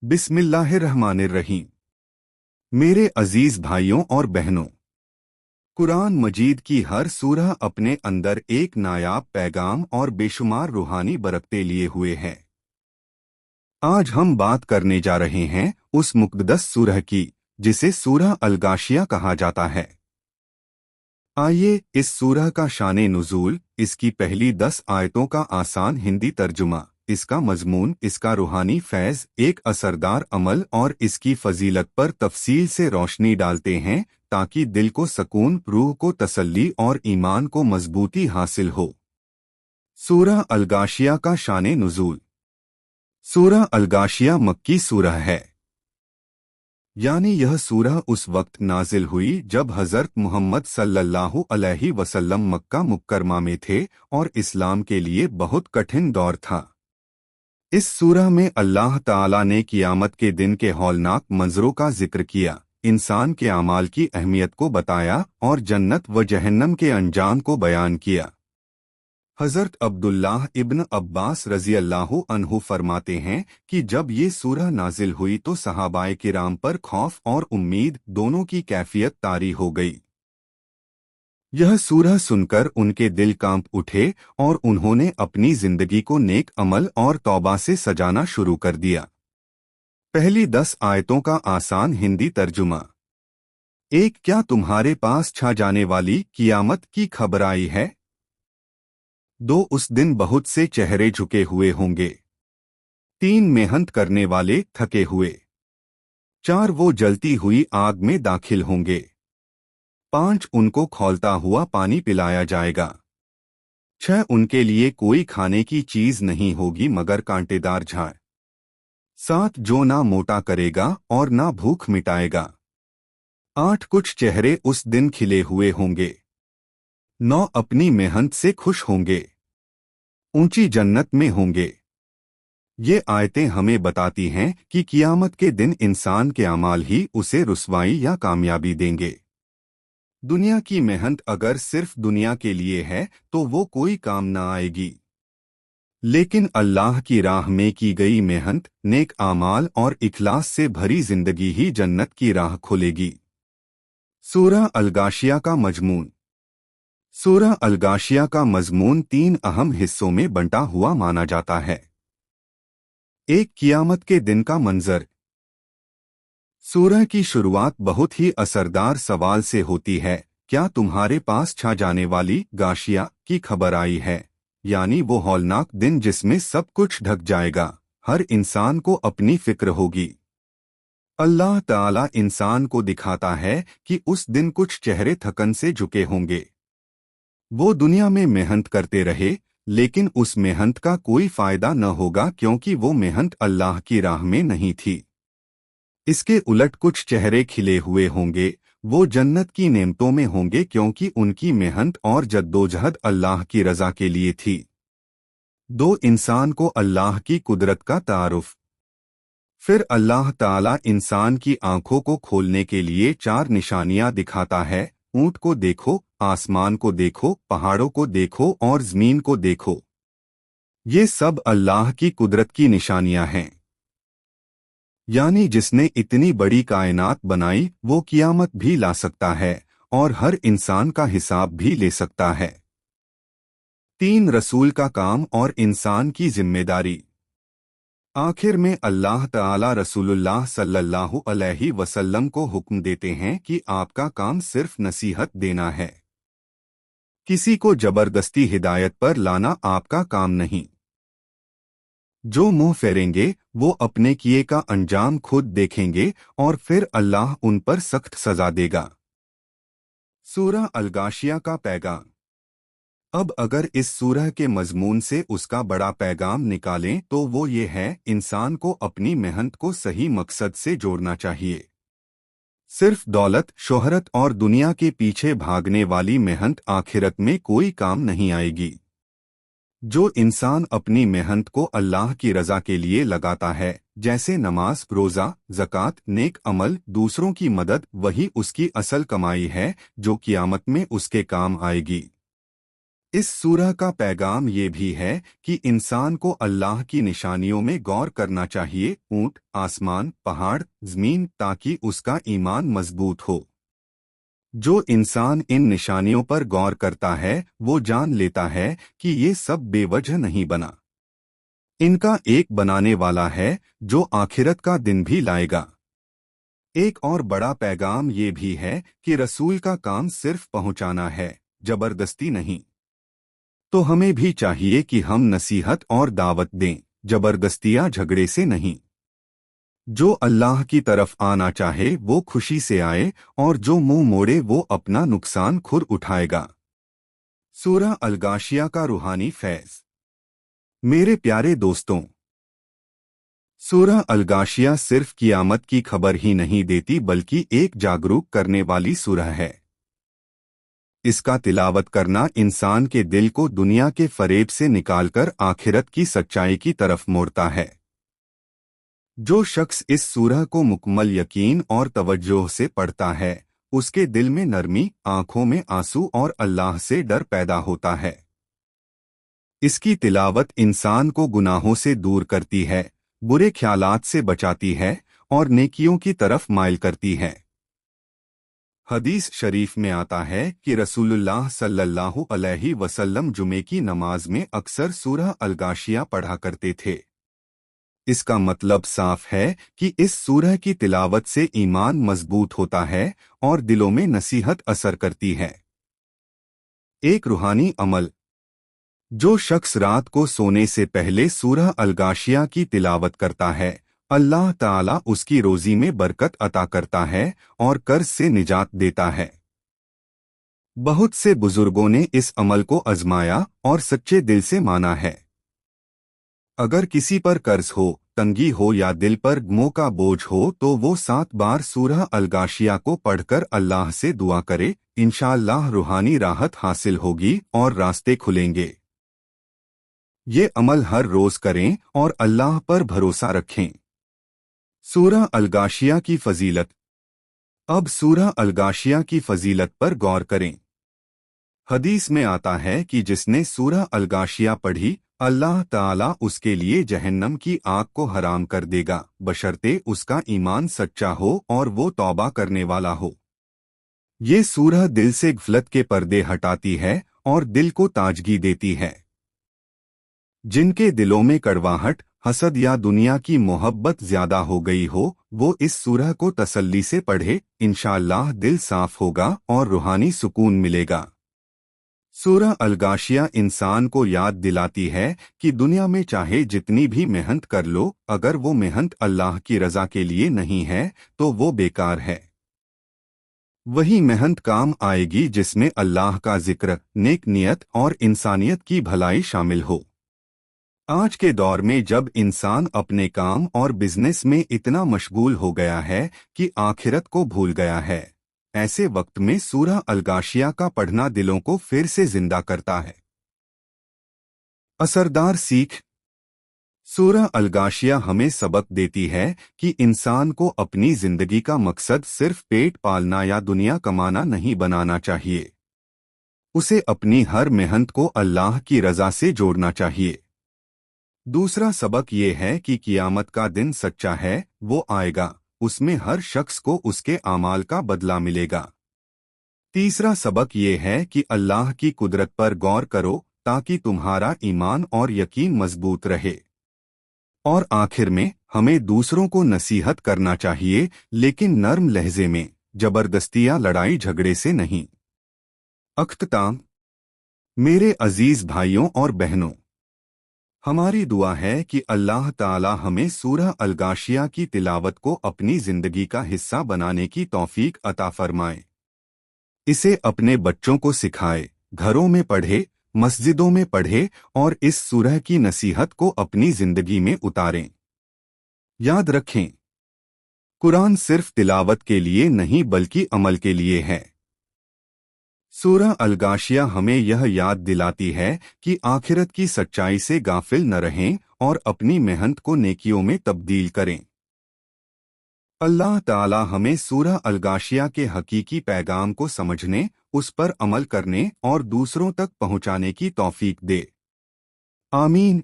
बिस्मिल्लाहिर्रहमानिर्रहीम। मेरे अजीज भाइयों और बहनों, कुरान मजीद की हर सूरह अपने अंदर एक नायाब पैगाम और बेशुमार रूहानी बरकतें लिए हुए है। आज हम बात करने जा रहे हैं उस मुक़द्दस सूरह की जिसे सूरह अल-गाशिया कहा जाता है। आइए इस सूरह का शान नुज़ूल, इसकी पहली 10 आयतों का आसान हिंदी तर्जुमा, इसका मजमून, इसका रूहानी फैज़, एक असरदार अमल और इसकी फजीलत पर तफसील से रोशनी डालते हैं ताकि दिल को सकून, रूह को तसल्ली और ईमान को मजबूती हासिल हो। सूरह अल-गाशिया का शान नुज़ूल। सूरह अल-गाशिया मक्की सूरह है, यानी यह सूरह उस वक्त नाजिल हुई जब हज़रत मुहम्मद सल्लल्लाहु अलैहि वसल्लम मक्का मुकर्रमा में थे और इस्लाम के लिए बहुत कठिन दौर था। इस सूरह में अल्लाह ताला ने क़ियामत के दिन के हौलनाक मंजरों का जिक्र किया, इंसान के अमाल की अहमियत को बताया और जन्नत व जहन्नम के अंजाम को बयान किया। हज़रत अब्दुल्लाह इब्न अब्बास रज़ी अल्लाहु अन्हु फरमाते हैं कि जब ये सूरह नाजिल हुई तो सहाबाए किराम पर खौफ और उम्मीद दोनों की कैफियत तारी हो गई। यह सूरह सुनकर उनके दिल कांप उठे और उन्होंने अपनी जिंदगी को नेक अमल और तौबा से सजाना शुरू कर दिया। पहली 10 आयतों का आसान हिंदी तर्जुमा। एक, क्या तुम्हारे पास छा जाने वाली कियामत की खबर आई है? 2, उस दिन बहुत से चेहरे झुके हुए होंगे। 3, मेहनत करने वाले थके हुए। 4, वो जलती हुई आग में दाखिल होंगे। 5, उनको खौलता हुआ पानी पिलाया जाएगा। 6, उनके लिए कोई खाने की चीज नहीं होगी मगर कांटेदार झाड़। 7, जो ना मोटा करेगा और ना भूख मिटाएगा। 8, कुछ चेहरे उस दिन खिले हुए होंगे। 9, अपनी मेहनत से खुश होंगे, ऊंची जन्नत में होंगे। ये आयतें हमें बताती हैं कि कियामत के दिन इंसान के अमाल ही उसे रुसवाई या कामयाबी देंगे। दुनिया की मेहनत अगर सिर्फ दुनिया के लिए है तो वो कोई काम न आएगी, लेकिन अल्लाह की राह में की गई मेहनत, नेक आमाल और इखलास से भरी जिंदगी ही जन्नत की राह खोलेगी। सूरह अल-गाशिया का मजमून। सूरह अल-गाशिया का मजमून 3 अहम हिस्सों में बंटा हुआ माना जाता है। 1, कियामत के दिन का मंजर। सूरह की शुरुआत बहुत ही असरदार सवाल से होती है, क्या तुम्हारे पास छा जाने वाली गाशिया की खबर आई है? यानी वो हौलनाक दिन जिसमें सब कुछ ढक जाएगा, हर इंसान को अपनी फिक्र होगी। अल्लाह ताला इंसान को दिखाता है कि उस दिन कुछ चेहरे थकन से झुके होंगे। वो दुनिया में मेहनत करते रहे, लेकिन उस मेहनत का कोई फायदा न होगा क्योंकि वो मेहनत अल्लाह की राह में नहीं थी। इसके उलट कुछ चेहरे खिले हुए होंगे, वो जन्नत की नेमतों में होंगे क्योंकि उनकी मेहनत और जद्दोजहद अल्लाह की रज़ा के लिए थी। 2, इंसान को अल्लाह की कुदरत का तारुफ। फिर अल्लाह ताला इंसान की आंखों को खोलने के लिए 4 निशानियां दिखाता है। ऊंट को देखो, आसमान को देखो, पहाड़ों को देखो और ज़मीन को देखो। ये सब अल्लाह की कुदरत की निशानियां हैं। यानी जिसने इतनी बड़ी कायनात बनाई वो कियामत भी ला सकता है और हर इंसान का हिसाब भी ले सकता है। 3, रसूल का काम और इंसान की जिम्मेदारी। आखिर में अल्लाह ताला रसूलुल्लाह सल्लल्लाहु अलैहि वसल्लम को हुक्म देते हैं कि आपका काम सिर्फ नसीहत देना है, किसी को जबरदस्ती हिदायत पर लाना आपका काम नहीं। जो मुंह फेरेंगे वो अपने किए का अंजाम खुद देखेंगे और फिर अल्लाह उन पर सख्त सजा देगा। सूरह अल-गाशिया का पैगाम। अब अगर इस सूरह के मजमून से उसका बड़ा पैगाम निकालें तो वो ये है, इंसान को अपनी मेहनत को सही मकसद से जोड़ना चाहिए। सिर्फ दौलत, शोहरत और दुनिया के पीछे भागने वाली मेहनत आखिरत में कोई काम नहीं आएगी। जो इंसान अपनी मेहनत को अल्लाह की रज़ा के लिए लगाता है, जैसे नमाज, रोज़ा, ज़कात, नेक अमल, दूसरों की मदद, वही उसकी असल कमाई है जो क़ियामत में उसके काम आएगी। اس سورہ کا پیغام یہ بھی ہے کہ انسان کو اللہ کی نشانیوں میں غور کرنا چاہیے، اونٹ، آسمان، پہاڑ، زمین، تاکہ اس کا ایمان مضبوط ہو۔ جو انسان ان نشانیوں پر غور کرتا ہے وہ جان لیتا ہے کہ یہ سب بے وجہ نہیں بنا۔ ان کا ایک بنانے والا ہے جو آخرت کا دن بھی لائے گا۔ ایک اور بڑا پیغام یہ بھی ہے کہ رسول کا کام صرف پہنچانا ہے، زبردستی نہیں۔ تو ہمیں بھی چاہیے کہ ہم نصیحت اور دعوت دیں، زبردستیاں جھگڑے سے نہیں۔ جو اللہ کی طرف آنا چاہے وہ خوشی سے آئے، اور جو منہ موڑے وہ اپنا نقصان خود اٹھائے گا۔ سورہ الغاشیہ کا روحانی فیض۔ میرے پیارے دوستوں، سورہ الغاشیہ صرف قیامت کی خبر ہی نہیں دیتی بلکہ ایک جاگروک کرنے والی سورہ ہے۔ اس کا تلاوت کرنا انسان کے دل کو دنیا کے فریب سے نکال کر آخرت کی سچائی کی طرف موڑتا ہے۔ جو شخص اس سورہ کو مکمل یقین اور توجہ سے پڑھتا ہے، اس کے دل میں نرمی، آنکھوں میں آنسو اور اللہ سے ڈر پیدا ہوتا ہے۔ اس کی تلاوت انسان کو گناہوں سے دور کرتی ہے، برے خیالات سے بچاتی ہے اور نیکیوں کی طرف مائل کرتی ہے۔ حدیث شریف میں آتا ہے کہ رسول اللہ صلی اللہ علیہ وسلم جمعے کی نماز میں اکثر سورہ الغاشیہ پڑھا کرتے تھے۔ اس کا مطلب صاف ہے کہ اس سورہ کی تلاوت سے ایمان مضبوط ہوتا ہے اور دلوں میں نصیحت اثر کرتی ہے۔ ایک روحانی عمل۔ جو شخص رات کو سونے سے پہلے سورہ الغاشیہ کی تلاوت کرتا ہے، اللہ تعالیٰ اس کی روزی میں برکت عطا کرتا ہے اور قرض سے نجات دیتا ہے۔ بہت سے بزرگوں نے اس عمل کو آزمایا اور سچے دل سے مانا ہے۔ اگر کسی پر قرض ہو، تنگی ہو یا دل پر غموں کا بوجھ ہو تو وہ 7 بار سورہ الغاشیہ کو پڑھ کر اللہ سے دعا کرے، انشاءاللہ روحانی راحت حاصل ہوگی اور راستے کھلیں گے۔ یہ عمل ہر روز کریں اور اللہ پر بھروسہ رکھیں۔ سورہ الغاشیہ کی فضیلت۔ اب سورہ الغاشیہ کی فضیلت پر غور کریں۔ حدیث میں آتا ہے کہ جس نے سورہ الغاشیہ پڑھی، اللہ تعالیٰ اس کے لیے جہنم کی آگ کو حرام کر دے گا، بشرطے اس کا ایمان سچا ہو اور وہ توبہ کرنے والا ہو۔ یہ سورہ دل سے غفلت کے پردے ہٹاتی ہے اور دل کو تازگی دیتی ہے۔ جن کے دلوں میں کڑواہٹ، حسد یا دنیا کی محبت زیادہ ہو گئی ہو، وہ اس سورہ کو تسلی سے پڑھے، انشاءاللہ دل صاف ہوگا اور روحانی سکون ملے گا۔ سورہ الغاشیہ انسان کو یاد دلاتی ہے کہ دنیا میں چاہے جتنی بھی محنت کر لو، اگر وہ محنت اللہ کی رضا کے لیے نہیں ہے تو وہ بیکار ہے۔ وہی محنت کام آئے گی جس میں اللہ کا ذکر، نیک نیت اور انسانیت کی بھلائی شامل ہو۔ آج کے دور میں جب انسان اپنے کام اور بزنس میں اتنا مشغول ہو گیا ہے کہ آخرت کو بھول گیا ہے، ایسے وقت میں سورہ الغاشیہ کا پڑھنا دلوں کو پھر سے زندہ کرتا ہے۔ اثردار سیکھ۔ سورہ الغاشیہ ہمیں سبق دیتی ہے کہ انسان کو اپنی زندگی کا مقصد صرف پیٹ پالنا یا دنیا کمانا نہیں بنانا چاہیے۔ اسے اپنی ہر محنت کو اللہ کی رضا سے جوڑنا چاہیے۔ دوسرا سبق یہ ہے کہ قیامت کا دن سچا ہے، وہ آئے گا، اس میں ہر شخص کو اس کے اعمال کا بدلہ ملے گا۔ تیسرا سبق یہ ہے کہ اللہ کی قدرت پر غور کرو تاکہ تمہارا ایمان اور یقین مضبوط رہے۔ اور آخر میں ہمیں دوسروں کو نصیحت کرنا چاہیے، لیکن نرم لہجے میں، زبردستی یا لڑائی جھگڑے سے نہیں۔ اختتام۔ میرے عزیز بھائیوں اور بہنوں، ہماری دعا ہے کہ اللہ تعالی ہمیں سورہ الغاشیہ کی تلاوت کو اپنی زندگی کا حصہ بنانے کی توفیق عطا فرمائے۔ اسے اپنے بچوں کو سکھائے، گھروں میں پڑھے، مسجدوں میں پڑھے اور اس سورہ کی نصیحت کو اپنی زندگی میں اتاریں۔ یاد رکھیں، قرآن صرف تلاوت کے لیے نہیں بلکہ عمل کے لیے ہے۔ سورہ الغاشیہ ہمیں یہ یاد دلاتی ہے کہ آخرت کی سچائی سے غافل نہ رہیں اور اپنی محنت کو نیکیوں میں تبدیل کریں۔ اللہ تعالی ہمیں سورہ الغاشیہ کے حقیقی پیغام کو سمجھنے، اس پر عمل کرنے اور دوسروں تک پہنچانے کی توفیق دے۔ آمین۔